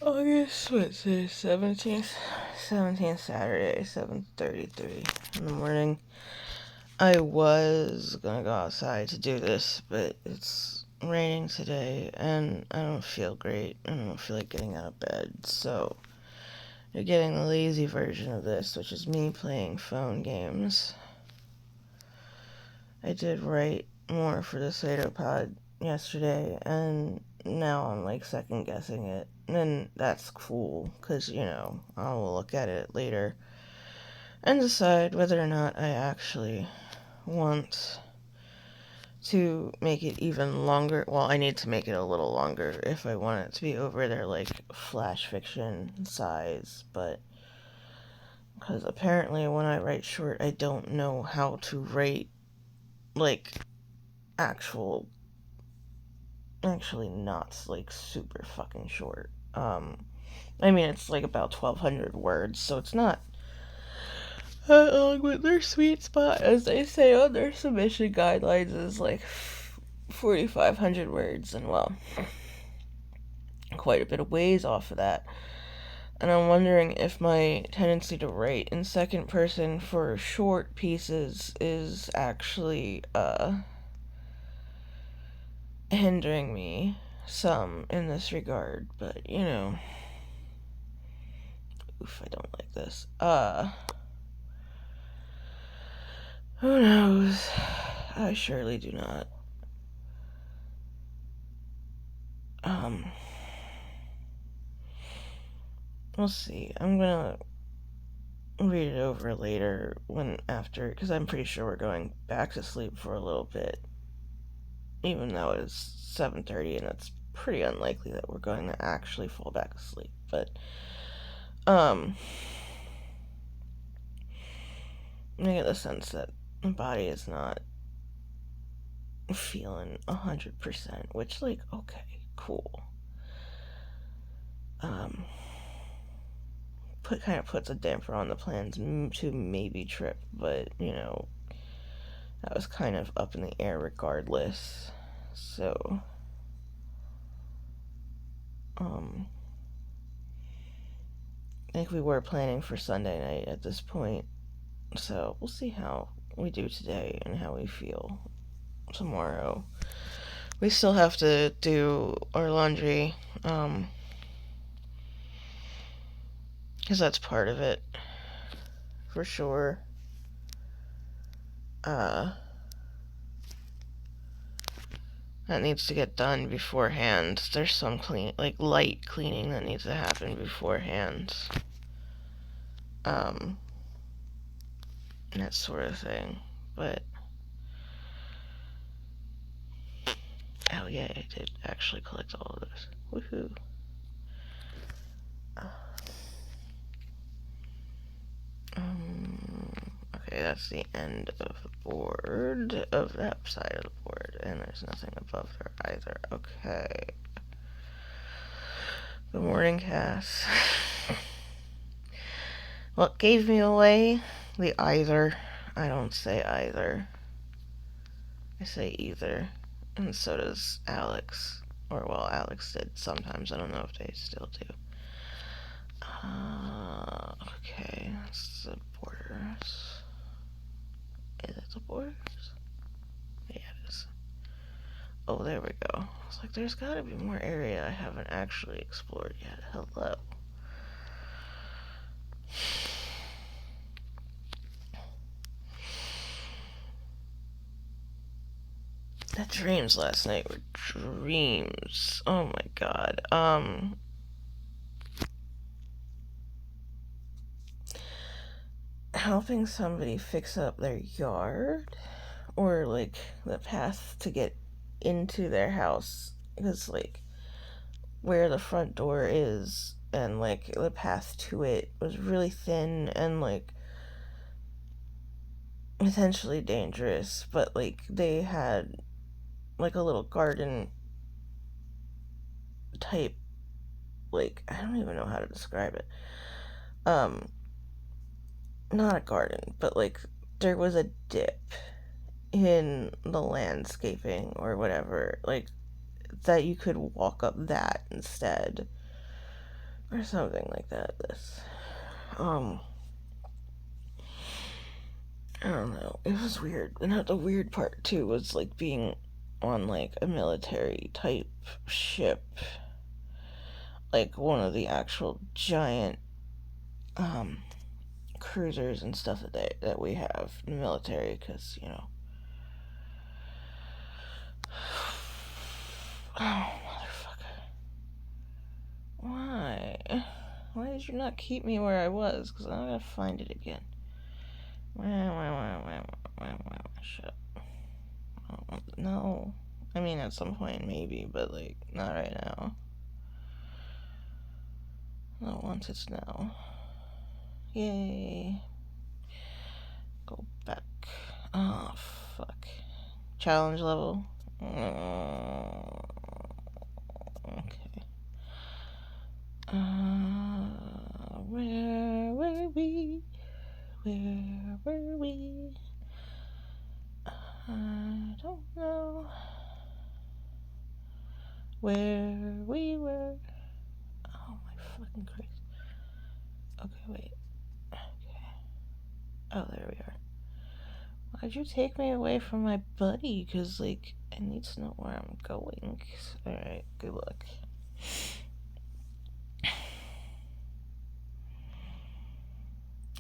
August, what's it, 17th? 17th Saturday, 7:33 in the morning. I was gonna go outside to do this, but it's raining today, and I don't feel great. I don't feel like getting out of bed, so you're getting the lazy version of this, which is me playing phone games. I did write more for the Pod yesterday, and now I'm like second guessing it. And that's cool, because, I'll look at it later and decide whether or not I actually want to make it even longer. Well, I need to make it a little longer if I want it to be over their, like, flash fiction size, but because apparently when I write short, I don't know how to write, like, actually not, like, super fucking short. I mean, it's, like, about 1,200 words, so it's not that long, but their sweet spot, as they say on their submission guidelines, is, like, 4,500 words, and, well, quite a bit of ways off of that. And I'm wondering if my tendency to write in second person for short pieces is actually, hindering me some in this regard, but, oof, I don't like this. Who knows? I surely do not. We'll see. I'm gonna read it over later because I'm pretty sure we're going back to sleep for a little bit. Even though it's 7:30 and it's pretty unlikely that we're going to actually fall back asleep. But, I get the sense that my body is not feeling 100%, which, like, okay, cool. Kind of puts a damper on the plans to maybe trip, but, that was kind of up in the air regardless. So, I think we were planning for Sunday night at this point. So, we'll see how we do today and how we feel tomorrow. We still have to do our laundry, because that's part of it, for sure. That needs to get done beforehand. There's some light cleaning that needs to happen beforehand. That sort of thing. But, oh yeah, I did actually collect all of this. Woohoo. Okay, that's the end of the board, of that side of the board, and there's nothing above there either. Okay. Good morning, Cass. What gave me away? The either. I don't say either. I say either. And so does Alex. Or, well, Alex did sometimes. I don't know if they still do. Okay, that's the borders. Is it the borders? Yeah, it is. Oh, there we go. It's like, there's gotta be more area I haven't actually explored yet. Hello. The dreams last night were dreams. Oh my god. Helping somebody fix up their yard, or, like, the path to get into their house, because, like, where the front door is and, like, the path to it was really thin and, like, potentially dangerous, but, like, they had, like, a little garden type, like, I don't even know how to describe it. Not a garden, but, like, there was a dip in the landscaping or whatever, like, that you could walk up that instead. or something like that. I don't know. It was weird. And the weird part too was like being on like a military type ship, like one of the actual giant cruisers and stuff that we have in the military, because oh motherfucker, why did you not keep me where I was? Because I'm gonna find it again. Shut up. No, I mean at some point maybe, but like not right now. Not once, it's now. Yay. Go back. Oh, fuck. Challenge level. Okay. Where were we? Where were we? I don't know where we were. Oh my fucking Christ. Okay, wait. Okay. Oh, there we are. Why'd you take me away from my buddy? Because, like, I need to know where I'm going. Alright, good luck.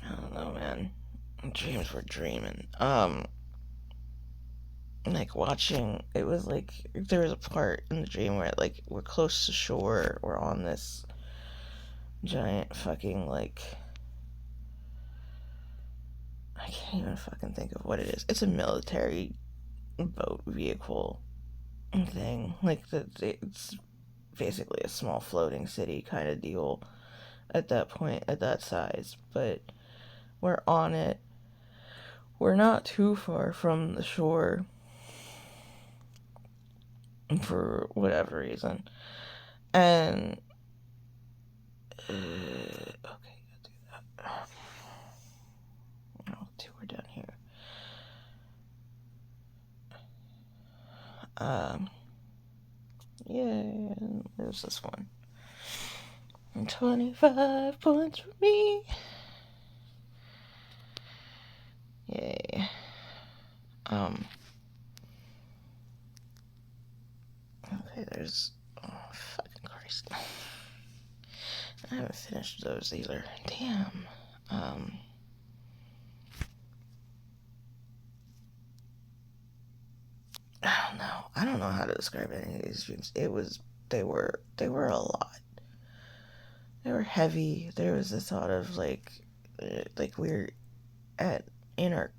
I don't know, man. Dreams were dreaming. Like, watching, it was like, there was a part in the dream where, like, we're close to shore, we're on this giant fucking, like, I can't even fucking think of what it is. It's a military boat vehicle thing. Like, it's basically a small floating city kind of deal at that point, at that size. But we're on it. We're not too far from the shore for whatever reason. And okay, I'll do that. Oh, two are down here. Yeah, there's this one. 25 points for me. Yay. Okay, there's. Oh, fucking Christ. I haven't finished those either. Damn. I don't know. I don't know how to describe any of these dreams. They were a lot. They were heavy. There was this thought of like we're in our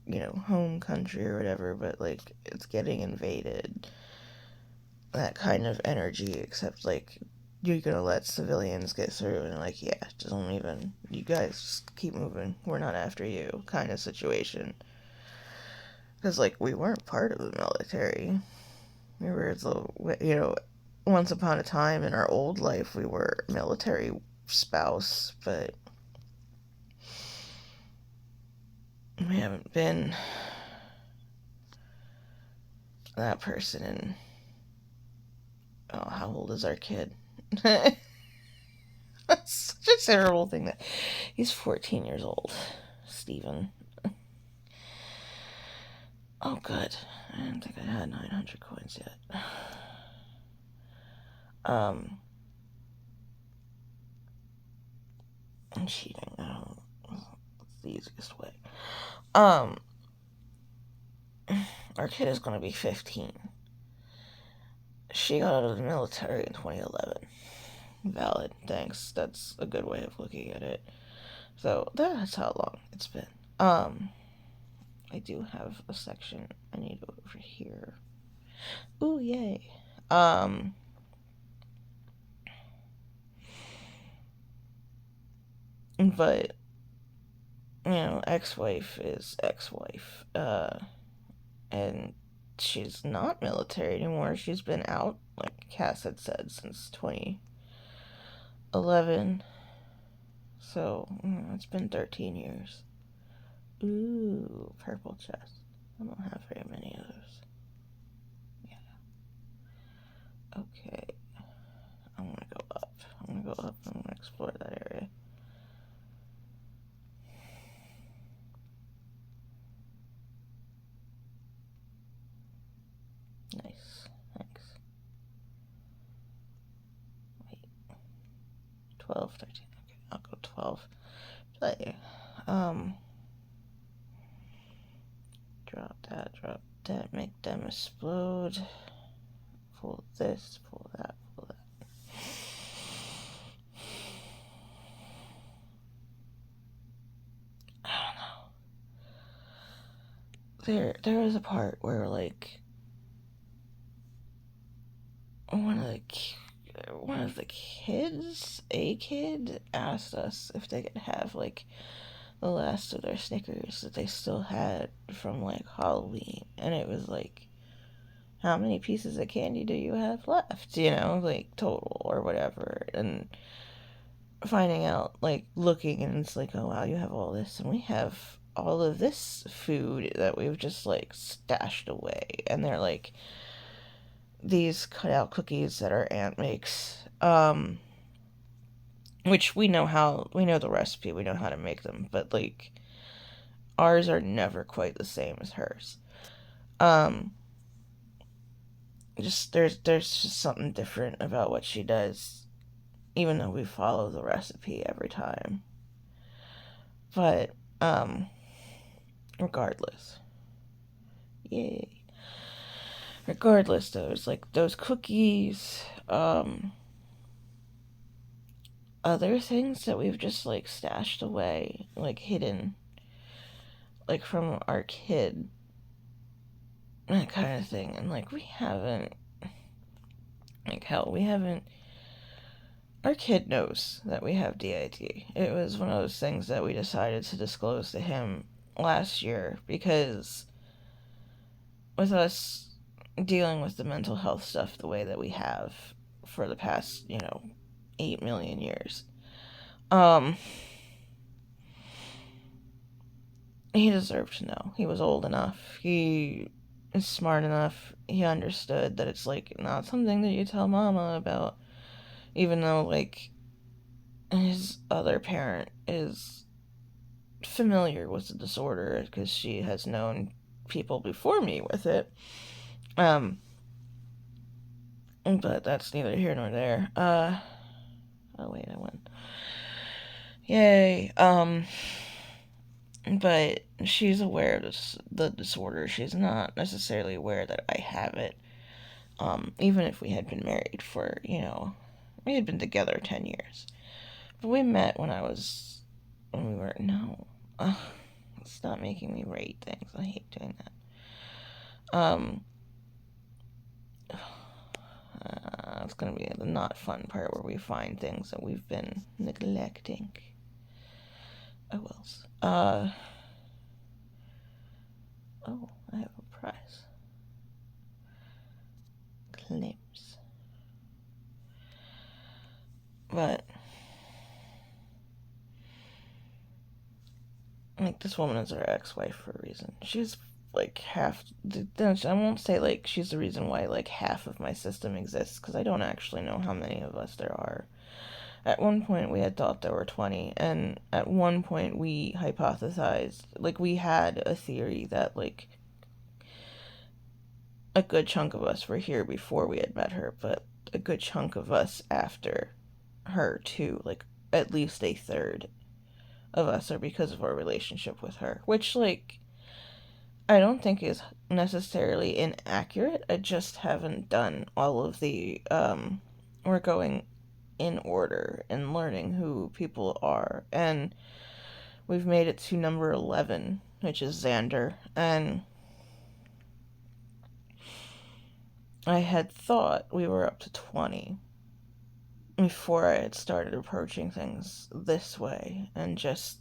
home country or whatever, but like it's getting invaded. That kind of energy, except like you're gonna let civilians get through, and like yeah, just don't even. You guys just keep moving. We're not after you, kind of situation. Because like we weren't part of the military. We were once upon a time in our old life we were military spouse, but we haven't been that person in, oh, how old is our kid? That's such a terrible thing. That he's 14 years old, Steven. Oh good, I didn't think I had 900 coins yet. I'm cheating. It's the easiest way. Our kid is going to be 15. She got out of the military in 2011. Valid, thanks. That's a good way of looking at it. So that's how long it's been. I do have a section I need over here. Ooh, yay. But ex-wife is ex-wife. And she's not military anymore. She's been out, like Cass had said, since 2011. So, it's been 13 years. Ooh, purple chest. I don't have very many of those. Yeah. Okay. I'm gonna go up and explore that area. Nice. Thanks. Wait. 12, 13. Okay, I'll go 12. Play. Drop that, make them explode. Pull this, pull that, pull that. I don't know. There was a part where, like, one of the kids, a kid, asked us if they could have, like, the last of their Snickers that they still had from, like, Halloween. And it was like, how many pieces of candy do you have left? You know, like, total or whatever. And finding out, like, looking, and it's like, oh, wow, you have all this. And we have all of this food that we've just, like, stashed away. And they're, like, these cutout cookies that our aunt makes. Which we know the recipe, we know how to make them, but, like, ours are never quite the same as hers. Just there's just something different about what she does, even though we follow the recipe every time. But regardless, yay. Regardless, those cookies, other things that we've just, like, stashed away, like, hidden, like, from our kid, that kind of thing. And, like, we haven't, like, hell, we haven't, our kid knows that we have DIT. It was one of those things that we decided to disclose to him last year, because with us dealing with the mental health stuff the way that we have for the past, 8 million years, he deserved to know. He was old enough. He is smart enough. He understood that it's, like, not something that you tell mama about. Even though, like, his other parent is familiar with the disorder because she has known people before me with it. But that's neither here nor there. Oh wait, I won. Yay. But she's aware of the disorder. She's not necessarily aware that I have it. Even if we had been married for, we had been together 10 years. But we met when we were, no. Stop making me rate things. I hate doing that. It's gonna be the not fun part where we find things that we've been neglecting. Oh, wells. Oh, I have a prize. Claims. But, like, this woman is our ex-wife for a reason. She's, like, I won't say, like, she's the reason why, like, half of my system exists, because I don't actually know how many of us there are. At one point, we had thought there were 20, and at one point, we hypothesized, like, we had a theory that, like, a good chunk of us were here before we had met her, but a good chunk of us after her, too. Like, at least a third of us are because of our relationship with her, which, like, I don't think is necessarily inaccurate. I just haven't done all of the, we're going in order and learning who people are, and we've made it to number 11, which is Xander, and I had thought we were up to 20 before I had started approaching things this way and just,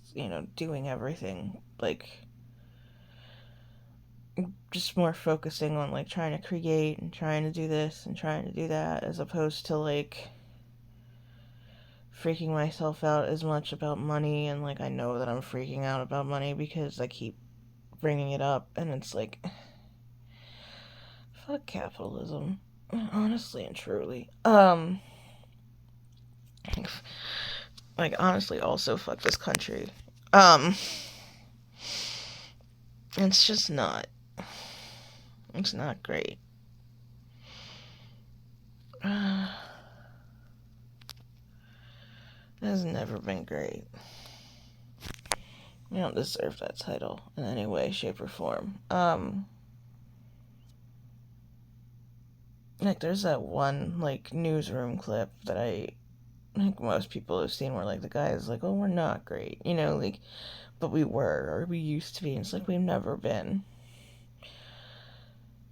doing everything, like, just more focusing on, like, trying to create and trying to do this and trying to do that, as opposed to, like, freaking myself out as much about money. And, like, I know that I'm freaking out about money because I keep bringing it up, and it's like, fuck capitalism, honestly and truly. Like, honestly, also fuck this country. Um, it's just not. It's not great. It has never been great. We don't deserve that title in any way, shape, or form. Like, there's that one, like, newsroom clip that I think most people have seen where, like, the guy is like, oh, we're not great, you know, like, but we were, or we used to be, and it's like, we've never been.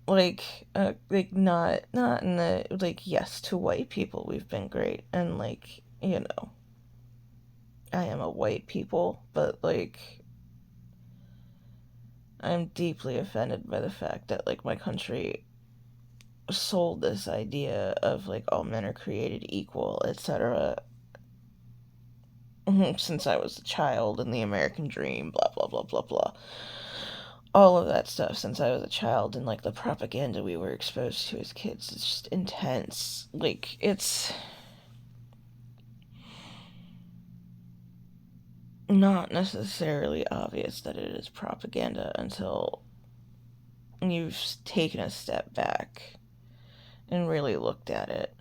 Like, not in the, like, yes, to white people, we've been great, and, like, you know, I am a white people, but, like, I'm deeply offended by the fact that, like, my country sold this idea of, like, all men are created equal, etc., since I was a child, and the American dream, blah, blah, blah, blah, blah. All of that stuff since I was a child, and, like, the propaganda we were exposed to as kids is just intense. Like, it's not necessarily obvious that it is propaganda until you've taken a step back and really looked at it.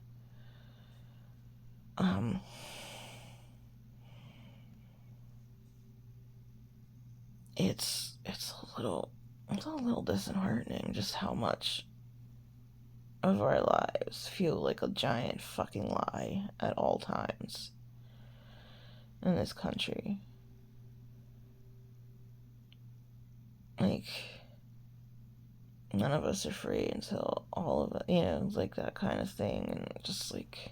It's a little disheartening just how much of our lives feel like a giant fucking lie at all times in this country. Like, none of us are free until all of it, you know, like that kind of thing. And just like,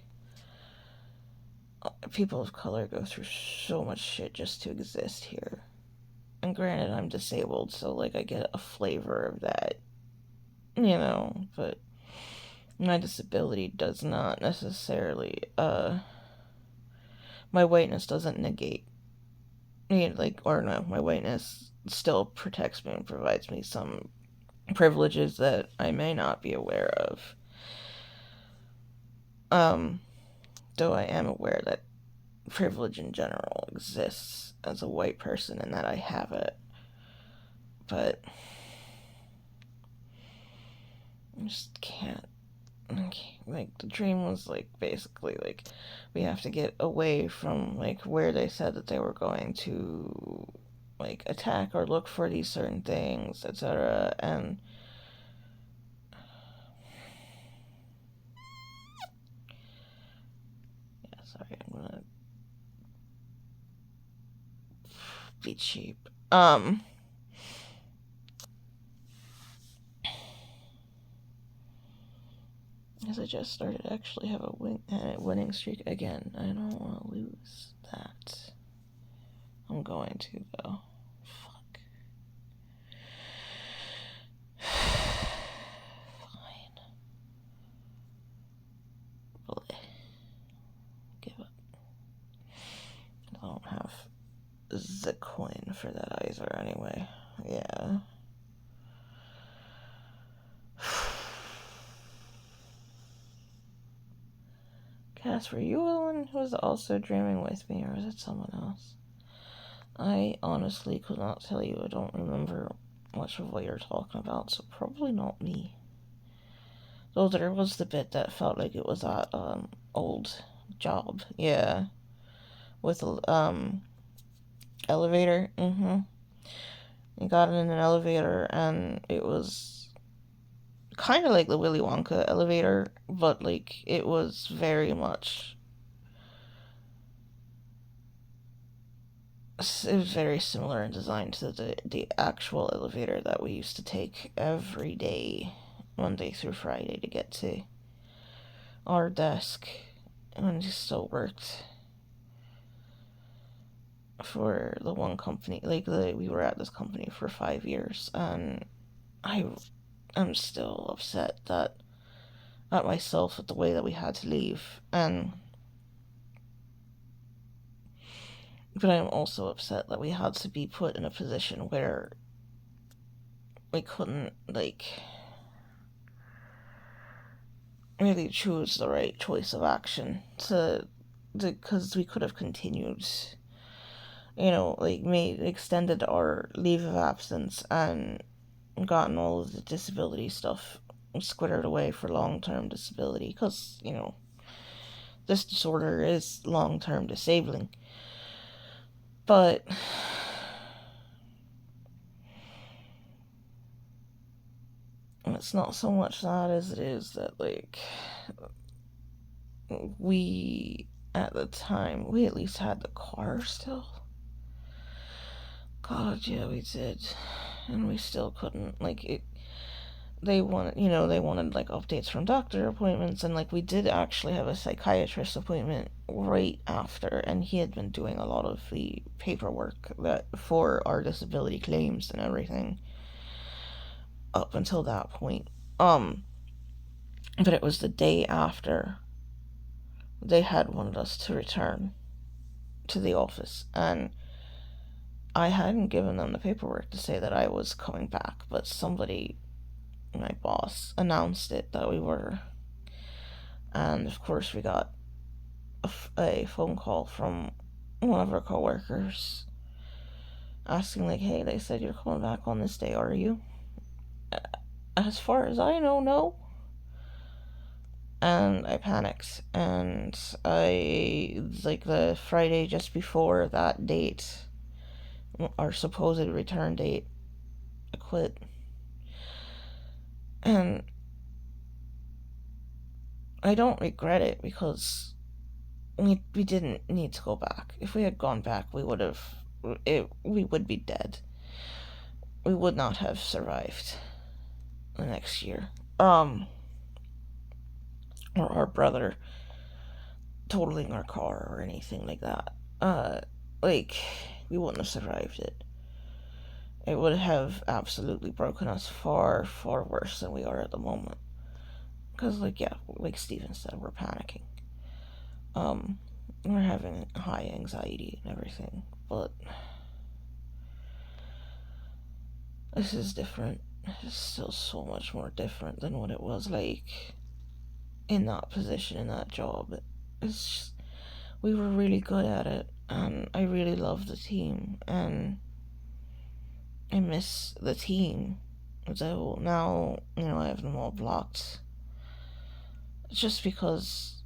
people of color go through so much shit just to exist here. And granted, I'm disabled, so like, I get a flavor of that, you know, but my disability does not necessarily, my whiteness doesn't negate, you know, like, or no, my whiteness still protects me and provides me some privileges that I may not be aware of. Though I am aware that privilege in general exists as a white person and that I have it. But I just can't. Like, the dream was, like, basically, like, we have to get away from, like, where they said that they were going to, like, attack or look for these certain things, etc. And yeah, sorry, I'm gonna be cheap. As I just started to actually have a winning streak again. I don't want to lose that. I'm going to, though. Fuck. Fine. Blech. Give up. I don't have the coin for that either, anyway. Yeah. Cass, were you the one who was also dreaming with me, or was it someone else? I honestly could not tell you. I don't remember much of what you're talking about, so probably not me. Though there was the bit that felt like it was that old job, yeah, with the elevator. You got in an elevator, and it was kind of like the Willy Wonka elevator, but like, it was very much. It was very similar in design to the actual elevator that we used to take every day, Monday through Friday, to get to our desk when we still worked for the one company. Like, we were at this company for 5 years, and I'm still upset that at myself at the way that we had to leave, but I'm also upset that we had to be put in a position where we couldn't, like, really choose the right choice of action to because we could have continued, made extended our leave of absence and gotten all of the disability stuff squared away for long-term disability, because this disorder is long-term disabling. But it's not so much that as it is that, we, at the time, we at least had the car still. God, yeah, we did. And we still couldn't, they wanted, updates from doctor appointments, and, we did actually have a psychiatrist appointment right after, and he had been doing a lot of the paperwork that for our disability claims and everything up until that point. But it was the day after they had wanted us to return to the office, and I hadn't given them the paperwork to say that I was coming back, but somebody, my boss, announced it that we were. And of course, we got a phone call from one of our coworkers asking, hey, they said you're coming back on this day, are you? As far as I know, no. And I panicked, and the Friday just before that date, our supposed return date, I quit. And I don't regret it, because we didn't need to go back. If we had gone back, we would be dead. We would not have survived the next year. Or our brother totaling our car or anything like that. We wouldn't have survived it. It would have absolutely broken us far, far worse than we are at the moment. Because, like Steven said, we're panicking. We're having high anxiety and everything. But this is different. It's still so much more different than what it was like in that position, in that job. It's just, we were really good at it, and I really love the team, and I miss the team. So now, I have them all blocked. Just because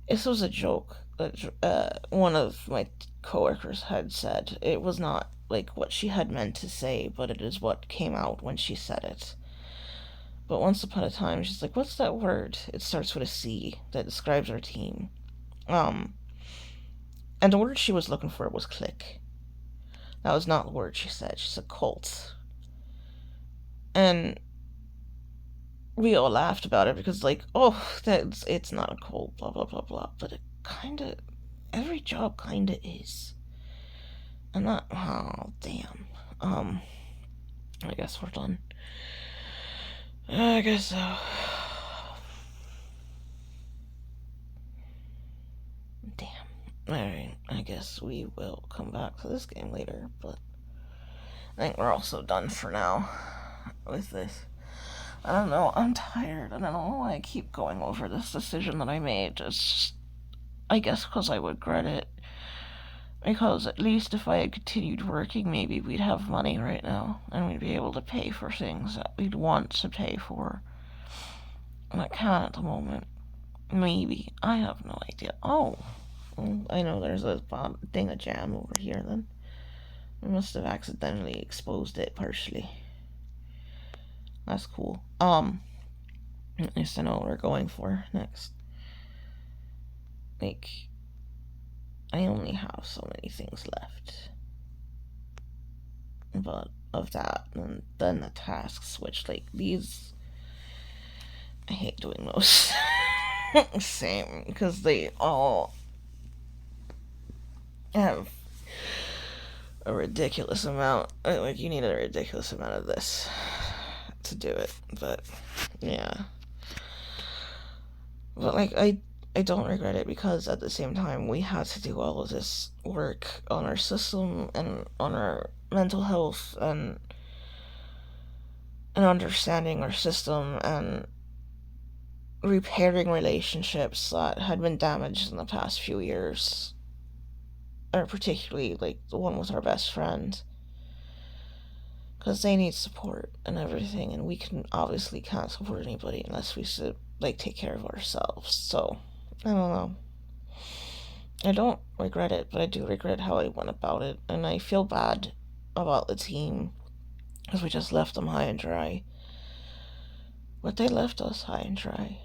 this was a joke that one of my coworkers had said. It was not what she had meant to say, but it is what came out when she said it. But once upon a time, she's like, what's that word? It starts with a C that describes our team. And the word she was looking for was click. That was not the word she said. She said cult. And we all laughed about it because, it's not a cult, blah, blah, blah, blah. But it every job kinda is. And that, oh, damn. I guess we're done. I guess so. Damn. Alright, I guess we will come back to this game later, but I think we're also done for now with this. I don't know, I'm tired, and I don't know why I keep going over this decision that I made. It's just, I guess because I regret it. Because at least if I had continued working, maybe we'd have money right now, and we'd be able to pay for things that we'd want to pay for. And I can't at the moment. Maybe. I have no idea. Oh, I know there's a thing of jam over here then. I must have accidentally exposed it partially. That's cool. At least I know what we're going for next. I only have so many things left. But of that, and then the tasks, which, these, I hate doing those. Same, because they all have a ridiculous amount. You need a ridiculous amount of this to do it, but yeah. But I don't regret it, because at the same time we had to do all of this work on our system and on our mental health and understanding our system and repairing relationships that had been damaged in the past few years, or particularly like the one with our best friend, because they need support and everything, and we can obviously can't support anybody unless we should like take care of ourselves. So I don't know. I don't regret it, but I do regret how I went about it, and I feel bad about the team because we just left them high and dry. But they left us high and dry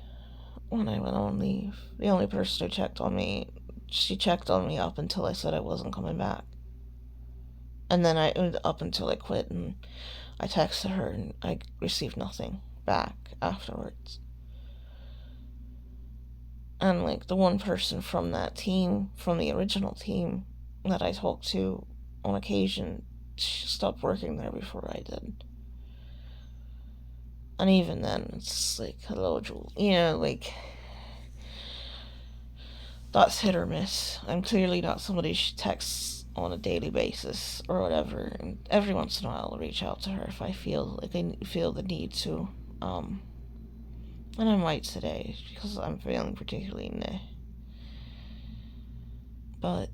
when I went on leave. The only person who checked on me, she checked on me up until I said I wasn't coming back. And then up until I quit, and I texted her and I received nothing back afterwards. And like the one person from that team, from the original team that I talked to on occasion, she stopped working there before I did. And even then, it's like, hello, Jewel. Like, that's hit or miss. I'm clearly not somebody she texts on a daily basis or whatever. And every once in a while, I'll reach out to her if I feel like I feel the need to. And I might today because I'm feeling particularly meh. But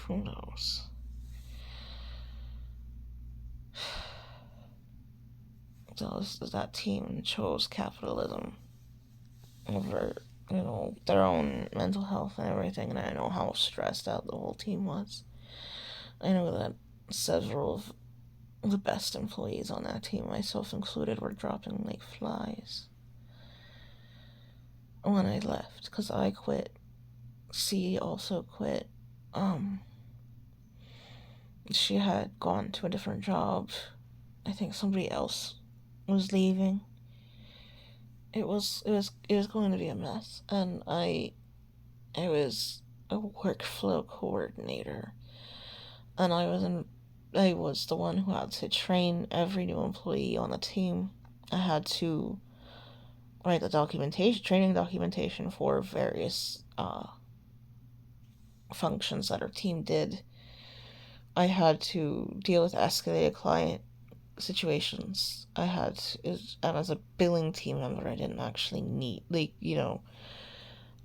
who knows? That team chose capitalism over, their own mental health and everything, and I know how stressed out the whole team was. I know that several of the best employees on that team, myself included, were dropping like flies when I left because I quit. C also quit. She had gone to a different job. I think somebody else was leaving. It was going to be a mess, and I was a workflow coordinator, and I was the one who had to train every new employee on the team. I had to write the training documentation for various functions that our team did. I had to deal with escalated client situations. And as a billing team member, I didn't actually need,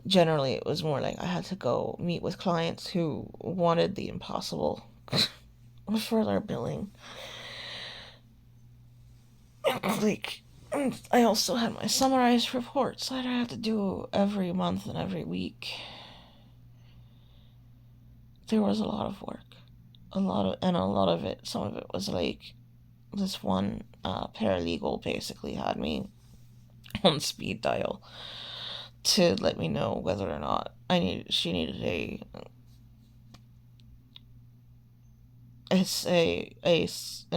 generally it was more like I had to go meet with clients who wanted the impossible for their billing. Like, I also had my summarized reports that I had to do every month and every week. There was a lot of work. Some of it was like, this one paralegal basically had me on speed dial to let me know whether or not she needed a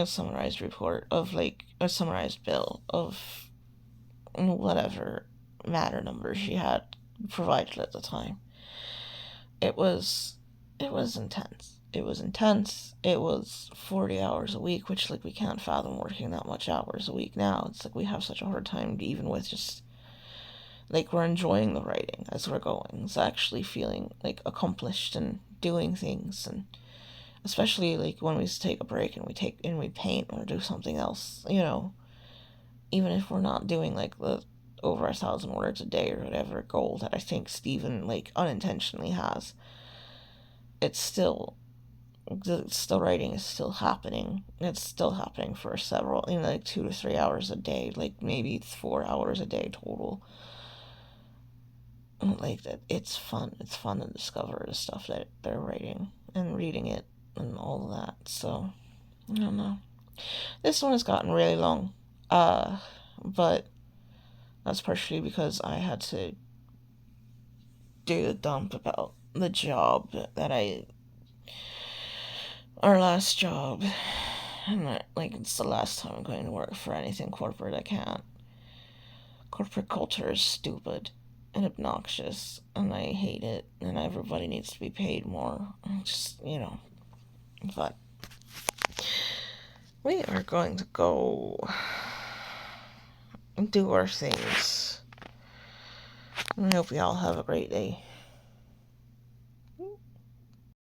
summarized report of like a summarized bill of whatever matter number she had provided at the time. It was intense. It was intense. It was 40 hours a week, which like we can't fathom working that much hours a week now. It's like we have such a hard time even with just like we're enjoying the writing as we're going. It's actually feeling like accomplished and doing things, and especially like when we take a break and we paint or do something else, even if we're not doing like the over 1,000 words a day or whatever goal that I think Stephen like unintentionally has, it's still writing is still happening. It's still happening for several, like 2 to 3 hours a day, like maybe 4 hours a day total. Like that, it's fun. It's fun to discover the stuff that they're writing and reading it and all of that. So I don't know. This one has gotten really long, but that's partially because I had to do the dump about the job our last job, and that, like, it's the last time I'm going to work for anything corporate. I can't. Corporate culture is stupid and obnoxious, and I hate it, and everybody needs to be paid more. Just, but we are going to go do our things. I hope you all have a great day.